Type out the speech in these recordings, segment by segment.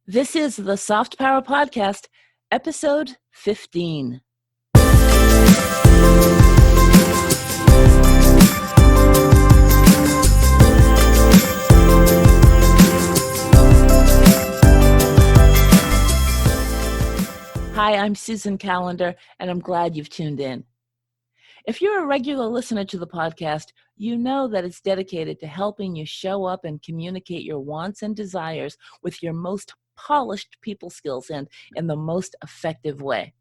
This is the Soft Power Podcast, episode 15. Hi, I'm Susan Callender, and I'm glad you've tuned in. If you're a regular listener to the podcast, you know that it's dedicated to helping you show up and communicate your wants and desires with your most polished people skills and in the most effective way.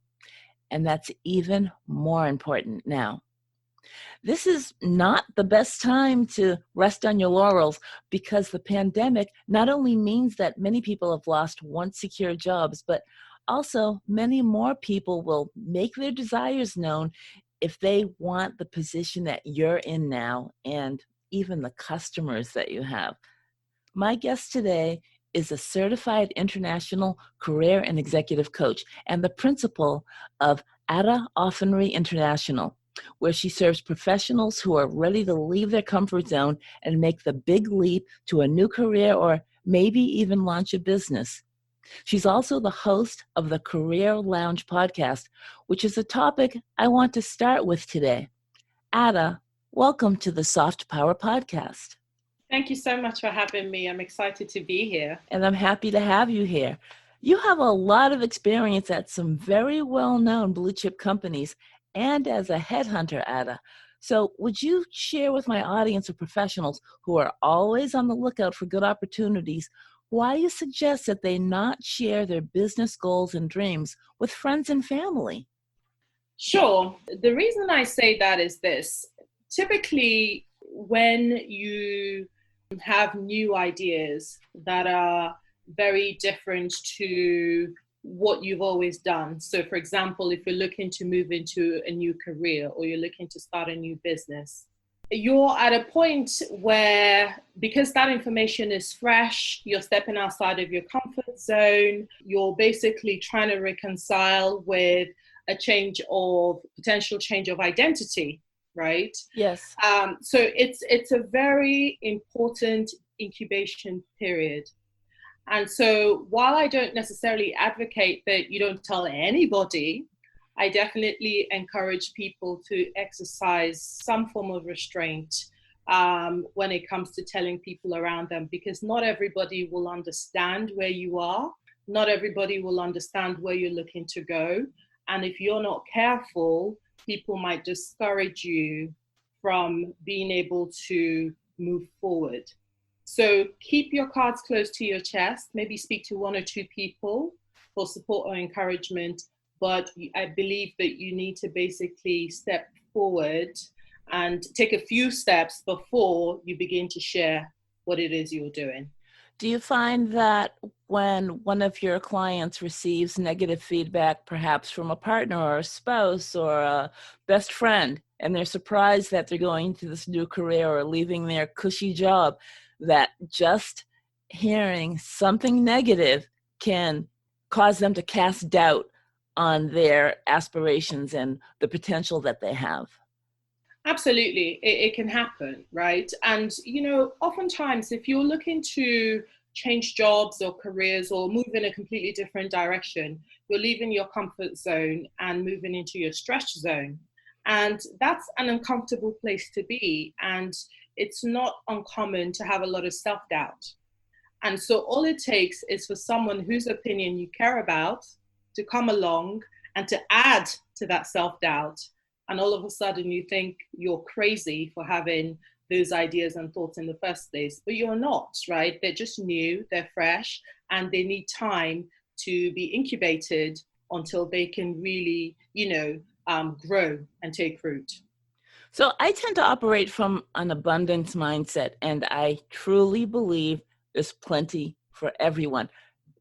And that's even more important now. This is not the best time to rest on your laurels because the pandemic not only means that many people have lost once secure jobs, but also many more people will make their desires known if they want the position that you're in now and even the customers that you have. My guest today is a certified international career and executive coach and the principal of Offonry International, where she serves professionals who are ready to leave their comfort zone and make the big leap to a new career or maybe even launch a business. She's also the host of the Career Lounge podcast, which is a topic I want to start with today. Ada, welcome to the Soft Power Podcast. Thank you so much for having me. I'm excited to be here. And I'm happy to have you here. You have a lot of experience at some very well-known blue chip companies and as a headhunter, Ada. So would you share with my audience of professionals who are always on the lookout for good opportunities why you suggest that they not share their business goals and dreams with friends and family? Sure. The reason I say that is this. Typically, when you have new ideas that are very different to what you've always done. So, for example, if you're looking to move into a new career or you're looking to start a new business, you're at a point where, because that information is fresh, you're stepping outside of your comfort zone, you're basically trying to reconcile with a potential change of identity, right? Yes. So it's a very important incubation period. And so while I don't necessarily advocate that you don't tell anybody, I definitely encourage people to exercise some form of restraint when it comes to telling people around them, because not everybody will understand where you are. Not everybody will understand where you're looking to go. And if you're not careful, people might discourage you from being able to move forward. So keep your cards close to your chest, maybe speak to one or two people for support or encouragement. But I believe that you need to basically step forward and take a few steps before you begin to share what it is you're doing. Do you find that when one of your clients receives negative feedback, perhaps from a partner or a spouse or a best friend, and they're surprised that they're going to this new career or leaving their cushy job, that just hearing something negative can cause them to cast doubt on their aspirations and the potential that they have? Absolutely, it can happen, right? And, oftentimes if you're looking to change jobs or careers or move in a completely different direction, you're leaving your comfort zone and moving into your stretch zone. And that's an uncomfortable place to be. And it's not uncommon to have a lot of self-doubt. And so all it takes is for someone whose opinion you care about to come along and to add to that self-doubt. And all of a sudden you think you're crazy for having those ideas and thoughts in the first place, but you're not, right? They're just new, they're fresh, and they need time to be incubated until they can really, grow and take root. So I tend to operate from an abundance mindset, and I truly believe there's plenty for everyone.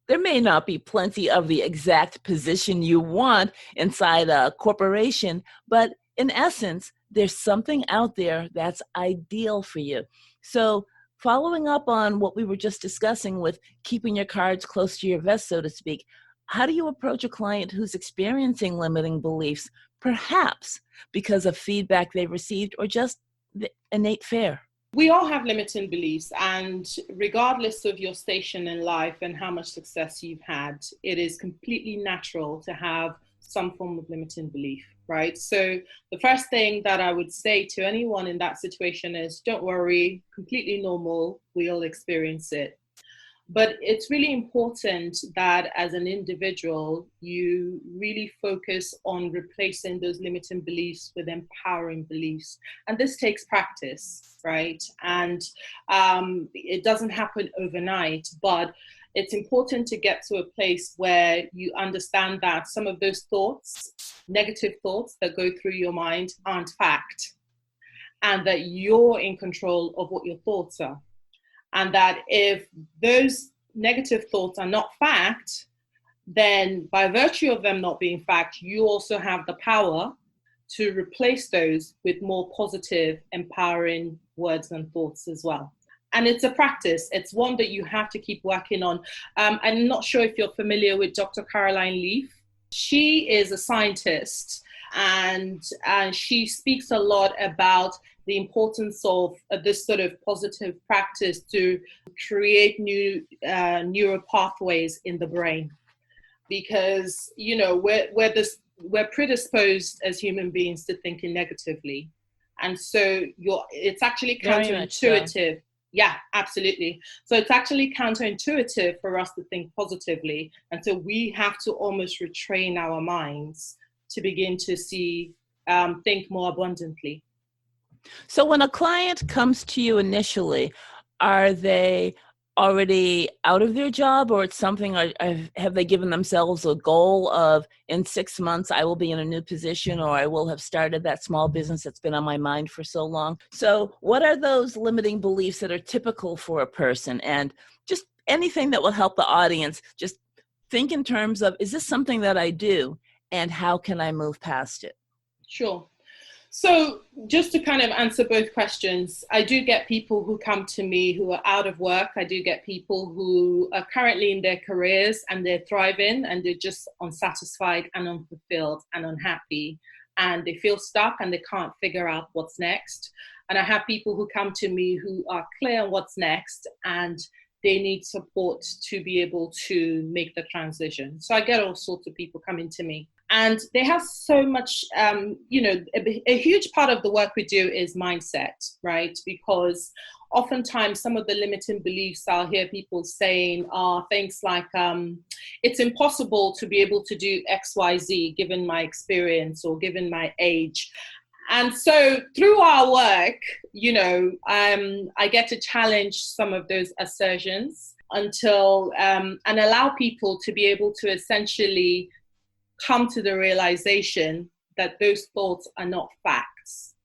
There may not be plenty of the exact position you want inside a corporation, but in essence, there's something out there that's ideal for you. So following up on what we were just discussing with keeping your cards close to your vest, so to speak, how do you approach a client who's experiencing limiting beliefs, perhaps because of feedback they received or just the innate fear? We all have limiting beliefs, and regardless of your station in life and how much success you've had, it is completely natural to have some form of limiting belief, right? So the first thing that I would say to anyone in that situation is, don't worry, completely normal, we all experience it. But it's really important that as an individual, you really focus on replacing those limiting beliefs with empowering beliefs. And this takes practice, right? And it doesn't happen overnight, but it's important to get to a place where you understand that some of those thoughts, negative thoughts that go through your mind, aren't fact, and that you're in control of what your thoughts are. And that if those negative thoughts are not fact, then by virtue of them not being fact, you also have the power to replace those with more positive, empowering words and thoughts as well. And it's a practice. It's one that you have to keep working on. I'm not sure if you're familiar with Dr. Caroline Leaf. She is a scientist, and she speaks a lot about the importance of this sort of positive practice to create new neural pathways in the brain. Because, you know, we're predisposed as human beings to thinking negatively. And so it's actually counterintuitive. So. Yeah, absolutely. So it's actually counterintuitive for us to think positively. And so we have to almost retrain our minds to begin to think more abundantly. So when a client comes to you initially, are they already out of their job, or it's something, have they given themselves a goal of, in 6 months, I will be in a new position, or I will have started that small business that's been on my mind for so long? So what are those limiting beliefs that are typical for a person? And just anything that will help the audience just think in terms of, is this something that I do, and how can I move past it? Sure. So just to kind of answer both questions, I do get people who come to me who are out of work. I do get people who are currently in their careers and they're thriving and they're just unsatisfied and unfulfilled and unhappy. And they feel stuck and they can't figure out what's next. And I have people who come to me who are clear on what's next and they need support to be able to make the transition. So I get all sorts of people coming to me. And they have so much, a huge part of the work we do is mindset, right? Because oftentimes some of the limiting beliefs I'll hear people saying are things like, it's impossible to be able to do X, Y, Z, given my experience or given my age. And so through our work, I get to challenge some of those assertions until, and allow people to be able to essentially come to the realization that those thoughts are not facts.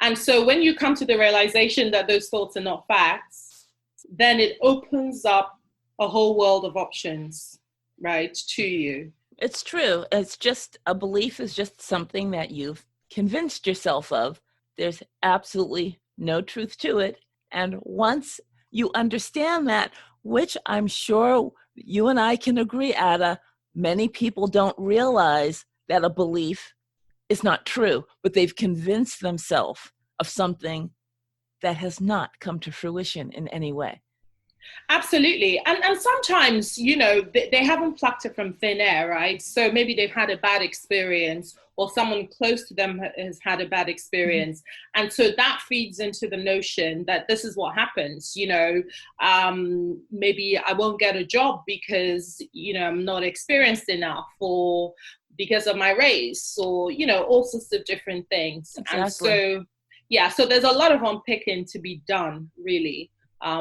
And so when you come to the realization that those thoughts are not facts, then it opens up a whole world of options, right, to you. It's true. It's just, a belief is just something that you've convinced yourself of. There's absolutely no truth to it. And once you understand that, which I'm sure you and I can agree, Ada, many people don't realize that a belief is not true, but they've convinced themselves of something that has not come to fruition in any way. Absolutely. And sometimes, they haven't plucked it from thin air, right? So maybe they've had a bad experience or someone close to them has had a bad experience. Mm-hmm. And so that feeds into the notion that this is what happens, maybe I won't get a job because, I'm not experienced enough, or because of my race, or, all sorts of different things. Exactly. And so there's a lot of unpicking to be done, really.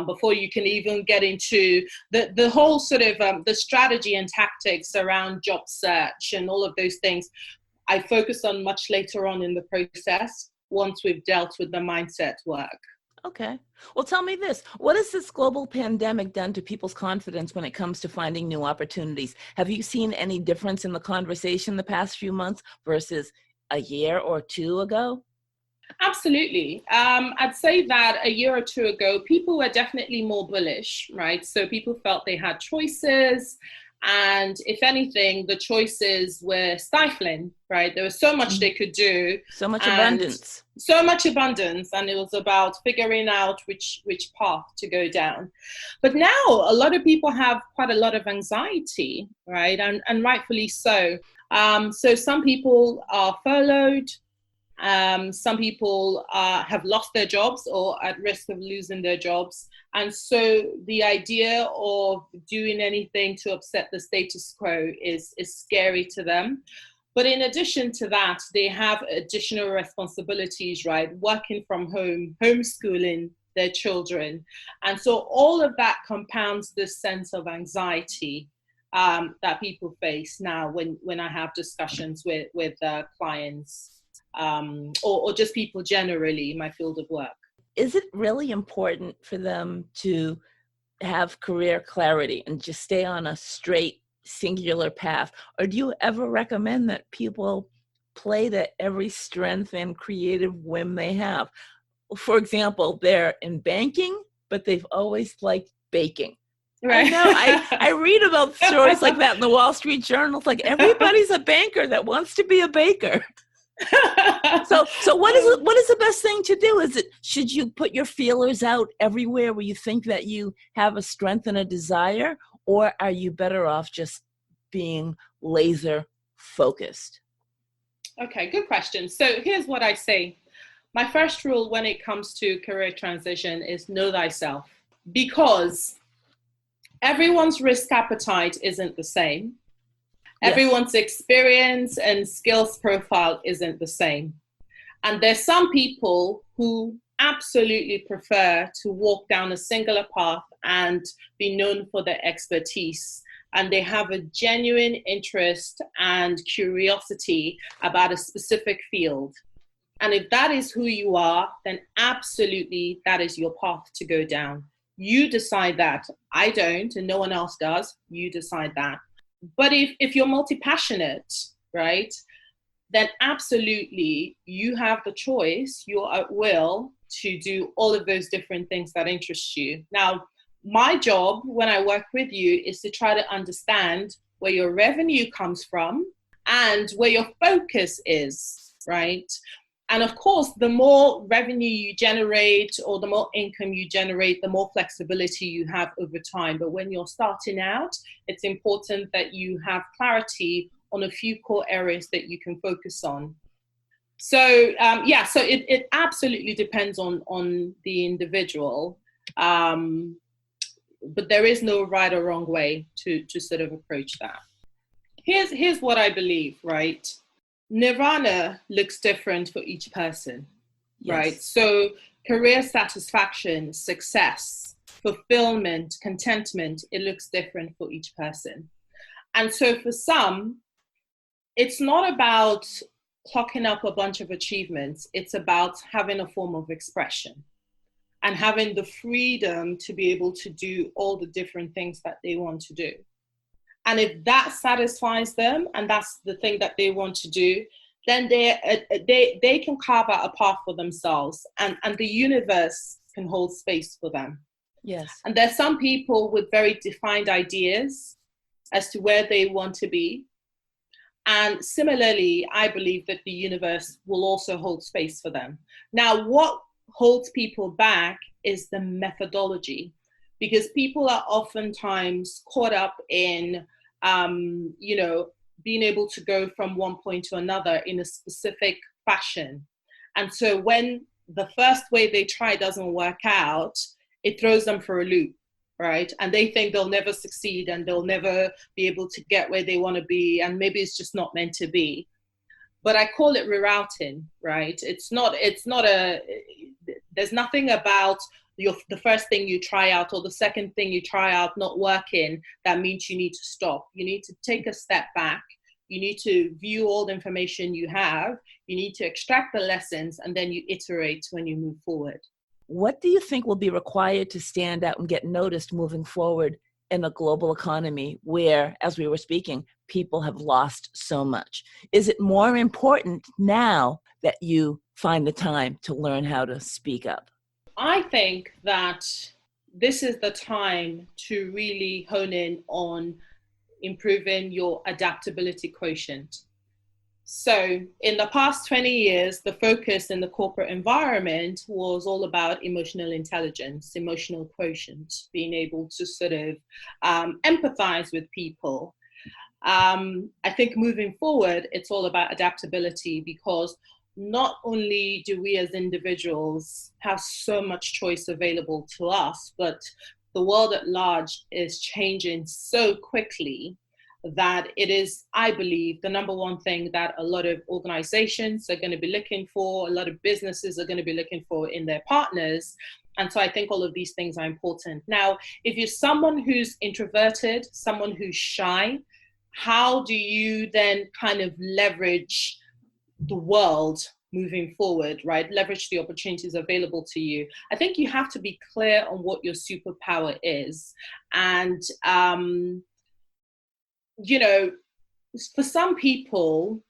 Before you can even get into the whole sort of the strategy and tactics around job search and all of those things, I focus on much later on in the process once we've dealt with the mindset work. Okay. Well, tell me this. What has this global pandemic done to people's confidence when it comes to finding new opportunities? Have you seen any difference in the conversation the past few months versus a year or two ago? Absolutely. I'd say that a year or two ago, people were definitely more bullish, right? So people felt they had choices And if anything, the choices were stifling, right? There was so much they could do. So much and abundance. So much abundance. And it was about figuring out which path to go down. But now a lot of people have quite a lot of anxiety, right? And rightfully so. So some people are furloughed. Some people have lost their jobs or at risk of losing their jobs. And so the idea of doing anything to upset the status quo is scary to them. But in addition to that, they have additional responsibilities, right? Working from home, homeschooling their children. And so all of that compounds this sense of anxiety that people face now when I have discussions with clients. Or just people generally in my field of work. Is it really important for them to have career clarity and just stay on a straight, singular path? Or do you ever recommend that people play to every strength and creative whim they have? For example, they're in banking, but they've always liked baking. Right. I know. I read about stories like that in the Wall Street Journal. It's like everybody's a banker that wants to be a baker. So what is the best thing to do? Should you put your feelers out everywhere where you think that you have a strength and a desire, or are you better off just being laser focused? Okay, good question. So here's what I say. My first rule when it comes to career transition is know thyself, because everyone's risk appetite isn't the same. Yes. Everyone's experience and skills profile isn't the same. And there's some people who absolutely prefer to walk down a singular path and be known for their expertise. And they have a genuine interest and curiosity about a specific field. And if that is who you are, then absolutely that is your path to go down. You decide that. I don't, and no one else does. You decide that. But if you're multi-passionate, right, then absolutely you have the choice, you're at will to do all of those different things that interest you. Now, my job when I work with you is to try to understand where your revenue comes from and where your focus is, right? And of course, the more revenue you generate or the more income you generate, the more flexibility you have over time. But when you're starting out, it's important that you have clarity on a few core areas that you can focus on. So, so it absolutely depends on the individual. But there is no right or wrong way to sort of approach that. Here's what I believe, right? Nirvana looks different for each person, yes. Right? So career satisfaction, success, fulfillment, contentment, it looks different for each person. And so for some, it's not about clocking up a bunch of achievements. It's about having a form of expression and having the freedom to be able to do all the different things that they want to do. And if that satisfies them and that's the thing that they want to do, then they can carve out a path for themselves, and the universe can hold space for them. Yes. And there's some people with very defined ideas as to where they want to be. And similarly, I believe that the universe will also hold space for them. Now, what holds people back is the methodology, because people are oftentimes caught up in, being able to go from one point to another in a specific fashion. And so when the first way they try doesn't work out, it throws them for a loop, right? And they think they'll never succeed and they'll never be able to get where they want to be. And maybe it's just not meant to be. But I call it rerouting, right? There's nothing about the first thing you try out or the second thing you try out not working that means you need to stop. You need to take a step back. You need to view all the information you have. You need to extract the lessons, and then you iterate when you move forward. What do you think will be required to stand out and get noticed moving forward in a global economy where, as we were speaking, people have lost so much? Is it more important now that you find the time to learn how to speak up? I think that this is the time to really hone in on improving your adaptability quotient. So in the past 20 years, the focus in the corporate environment was all about emotional intelligence, emotional quotient, being able to sort of empathize with people. I think moving forward, it's all about adaptability, because not only do we as individuals have so much choice available to us, but the world at large is changing so quickly that it is, I believe, the number one thing that a lot of organizations are going to be looking for, a lot of businesses are going to be looking for in their partners. And so I think all of these things are important. Now, if you're someone who's introverted, someone who's shy, how do you then kind of leverage the world moving forward, right? Leverage the opportunities available to you. I think you have to be clear on what your superpower is. And, you know, for some people,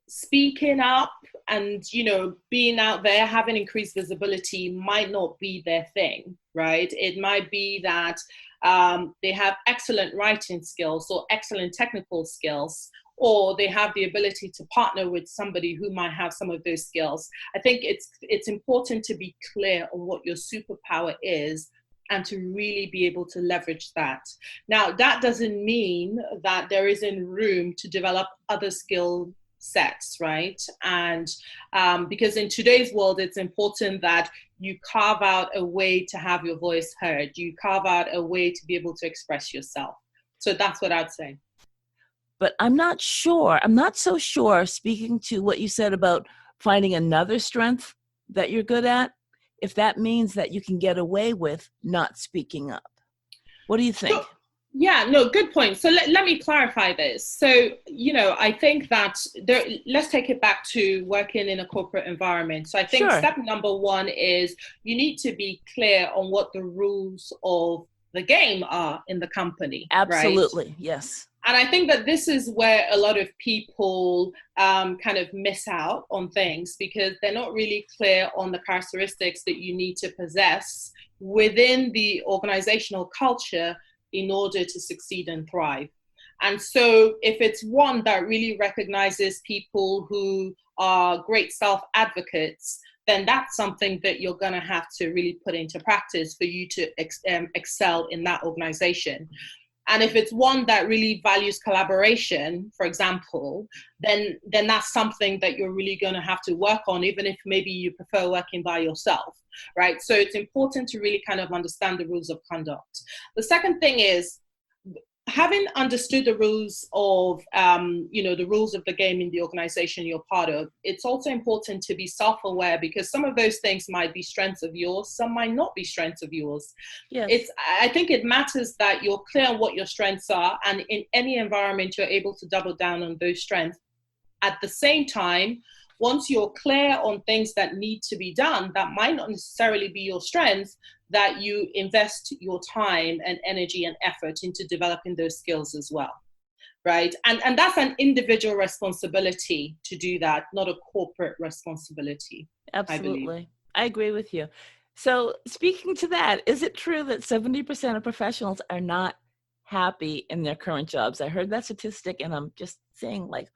speaking up and, you know, being out there, having increased visibility might not be their thing, right? It might be that they have excellent writing skills or excellent technical skills, or they have the ability to partner with somebody who might have some of those skills. I think it's important to be clear on what your superpower is and to really be able to leverage that. Now, that doesn't mean that there isn't room to develop other skill sets, right? And because in today's world, it's important that you carve out a way to have your voice heard. You carve out a way to be able to express yourself. So that's what I'd say. But I'm not so sure, speaking to what you said about finding another strength that you're good at, if that means that you can get away with not speaking up. What do you think? So, yeah, no, good point. So let me clarify this. So, you know, I think that let's take it back to working in a corporate environment. So I think Sure. step number one is you need to be clear on what the rules of the game are in the company. Absolutely, right? yes. And I think that this is where a lot of people kind of miss out on things, because they're not really clear on the characteristics that you need to possess within the organizational culture in order to succeed and thrive. And so if it's one that really recognizes people who are great self-advocates, then that's something that you're going to have to really put into practice for you to excel in that organization. And if it's one that really values collaboration, for example, then that's something that you're really going to have to work on, even if maybe you prefer working by yourself, right? So it's important to really kind of understand the rules of conduct. The second thing is, having understood the rules of, the rules of the game in the organization you're part of, it's also important to be self-aware, because some of those things might be strengths of yours, some might not be strengths of yours. Yes. I think it matters that you're clear on what your strengths are, and in any environment, you're able to double down on those strengths. At the same time, once you're clear on things that need to be done, that might not necessarily be your strengths, that you invest your time and energy and effort into developing those skills as well, right? And that's an individual responsibility to do that, not a corporate responsibility. Absolutely. I agree with you. So speaking to that, is it true that 70% of professionals are not happy in their current jobs? I heard that statistic and I'm just saying, like,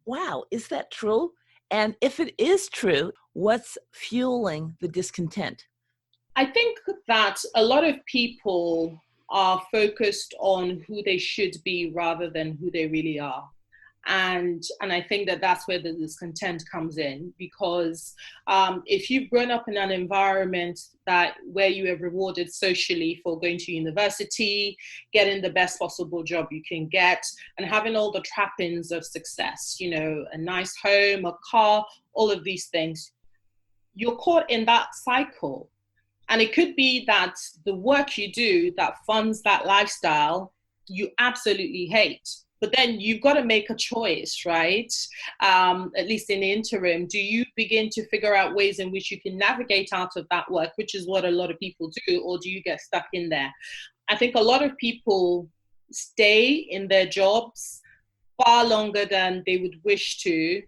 wow, is that true? And if it is true, what's fueling the discontent? I think that a lot of people are focused on who they should be rather than who they really are. And I think that that's where the discontent comes in, because if you've grown up in an environment where you are rewarded socially for going to university, getting the best possible job you can get, and having all the trappings of success, you know, a nice home, a car, all of these things, you're caught in that cycle. And it could be that the work you do that funds that lifestyle, you absolutely hate. But then you've got to make a choice, right? At least in the interim, do you begin to figure out ways in which you can navigate out of that work, which is what a lot of people do, or do you get stuck in there? I think a lot of people stay in their jobs far longer than they would wish to,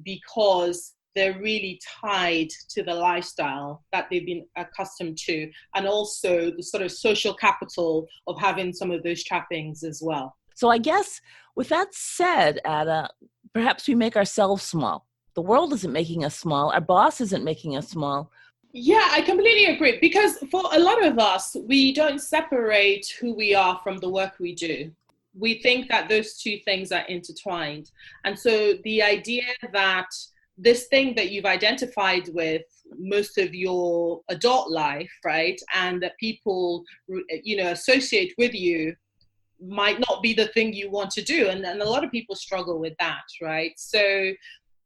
because they're really tied to the lifestyle that they've been accustomed to, and also the sort of social capital of having some of those trappings as well. So I guess with that said, Ada, perhaps we make ourselves small. The world isn't making us small. Our boss isn't making us small. Yeah, I completely agree. Because for a lot of us, we don't separate who we are from the work we do. We think that those two things are intertwined. And so the idea that this thing that you've identified with most of your adult life, right, and that people, associate with you might not be the thing you want to do. And a lot of people struggle with that, right? So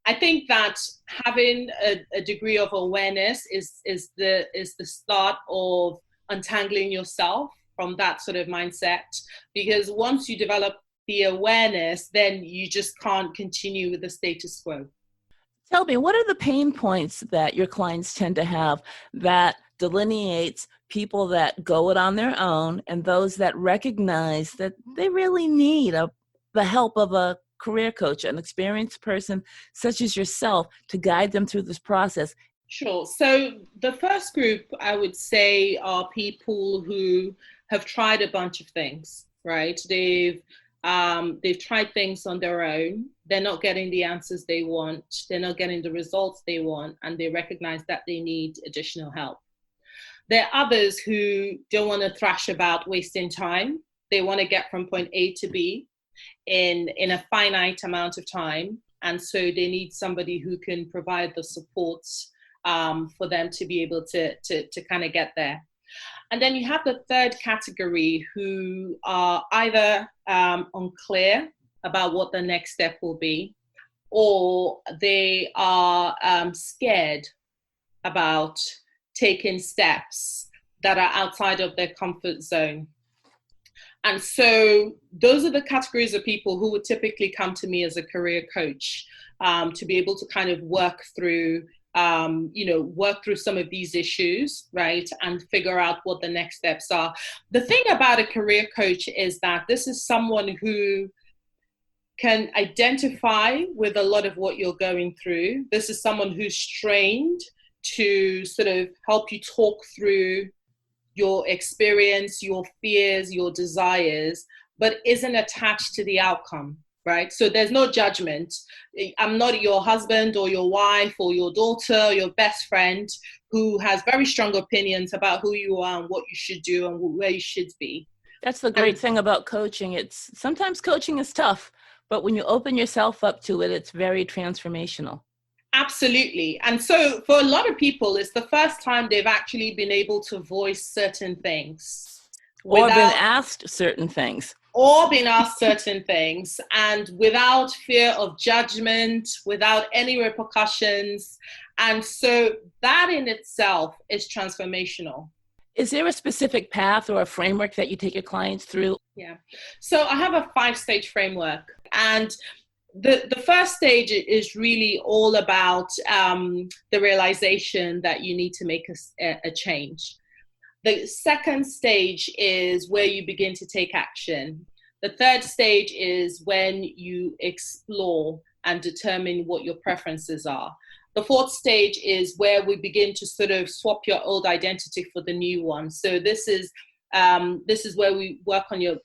I think that having a degree of awareness is the start of untangling yourself from that sort of mindset. Because once you develop the awareness, then you just can't continue with the status quo. Tell me, what are the pain points that your clients tend to have that delineates people that go it on their own and those that recognize that they really need the help of a career coach, an experienced person such as yourself, to guide them through this process? Sure. So the first group I would say are people who have tried a bunch of things, right? They've tried things on their own. They're not getting the answers they want. They're not getting the results they want, and they recognize that they need additional help. There are others who don't want to thrash about wasting time. They want to get from point A to B in a finite amount of time. And so they need somebody who can provide the support for them to be able to kind of get there. And then you have the third category who are either unclear about what the next step will be, or they are scared about taking steps that are outside of their comfort zone. And so those are the categories of people who would typically come to me as a career coach to be able to kind of work through some of these issues, right? And figure out what the next steps are. The thing about a career coach is that this is someone who can identify with a lot of what you're going through. This is someone who's trained to sort of help you talk through your experience, your fears, your desires, but isn't attached to the outcome, right? So there's no judgment. I'm not your husband or your wife or your daughter or your best friend who has very strong opinions about who you are and what you should do and where you should be. That's the great thing about coaching. Sometimes coaching is tough, but when you open yourself up to it, it's very transformational. Absolutely. And so for a lot of people, it's the first time they've actually been able to voice certain things. Or been asked certain things. Or been asked certain things, and without fear of judgment, without any repercussions. And so that in itself is transformational. Is there a specific path or a framework that you take your clients through? Yeah. So I have a 5-stage framework, and the first stage is really all about the realization that you need to make a change. The second stage is where you begin to take action. The third stage is when you explore and determine what your preferences are. The fourth stage is where we begin to sort of swap your old identity for the new one. So this is where we work on your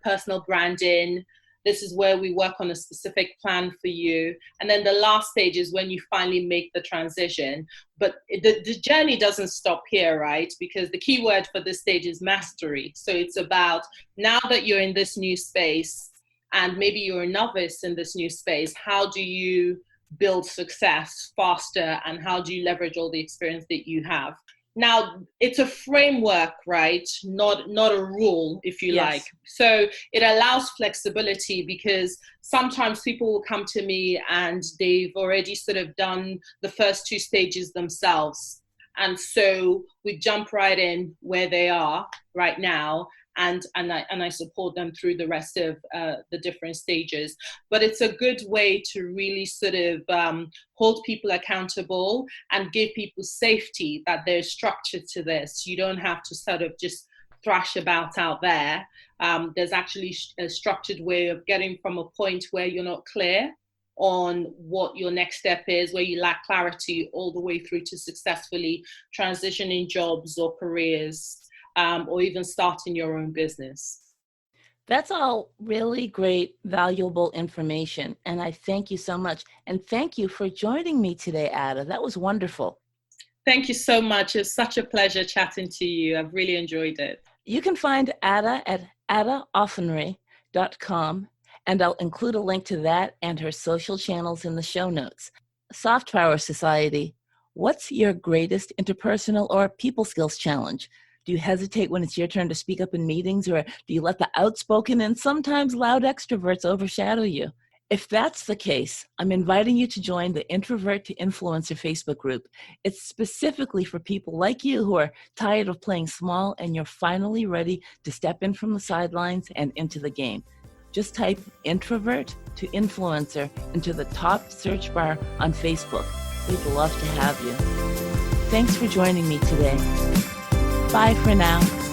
personal branding. This is where we work on a specific plan for you. And then the last stage is when you finally make the transition. But the journey doesn't stop here, right? Because the key word for this stage is mastery. So it's about, now that you're in this new space and maybe you're a novice in this new space, how do you build success faster and how do you leverage all the experience that you have? Now, it's a framework, right? Not a rule, if you like. So it allows flexibility, because sometimes people will come to me and they've already sort of done the first 2 stages themselves. And so we jump right in where they are right now, and I support them through the rest of the different stages. But it's a good way to really sort of hold people accountable and give people safety that there's structure to this. You don't have to sort of just thrash about out there. There's actually a structured way of getting from a point where you're not clear on what your next step is, where you lack clarity, all the way through to successfully transitioning jobs or careers, or even starting your own business. That's all really great, valuable information. And I thank you so much. And thank you for joining me today, Ada. That was wonderful. Thank you so much. It's such a pleasure chatting to you. I've really enjoyed it. You can find Ada at adaoffonry.com, and I'll include a link to that and her social channels in the show notes. Softpower Society, what's your greatest interpersonal or people skills challenge? Do you hesitate when it's your turn to speak up in meetings, or do you let the outspoken and sometimes loud extroverts overshadow you? If that's the case, I'm inviting you to join the Introvert to Influencer Facebook group. It's specifically for people like you who are tired of playing small and you're finally ready to step in from the sidelines and into the game. Just type Introvert to Influencer into the top search bar on Facebook. We'd love to have you. Thanks for joining me today. Bye for now.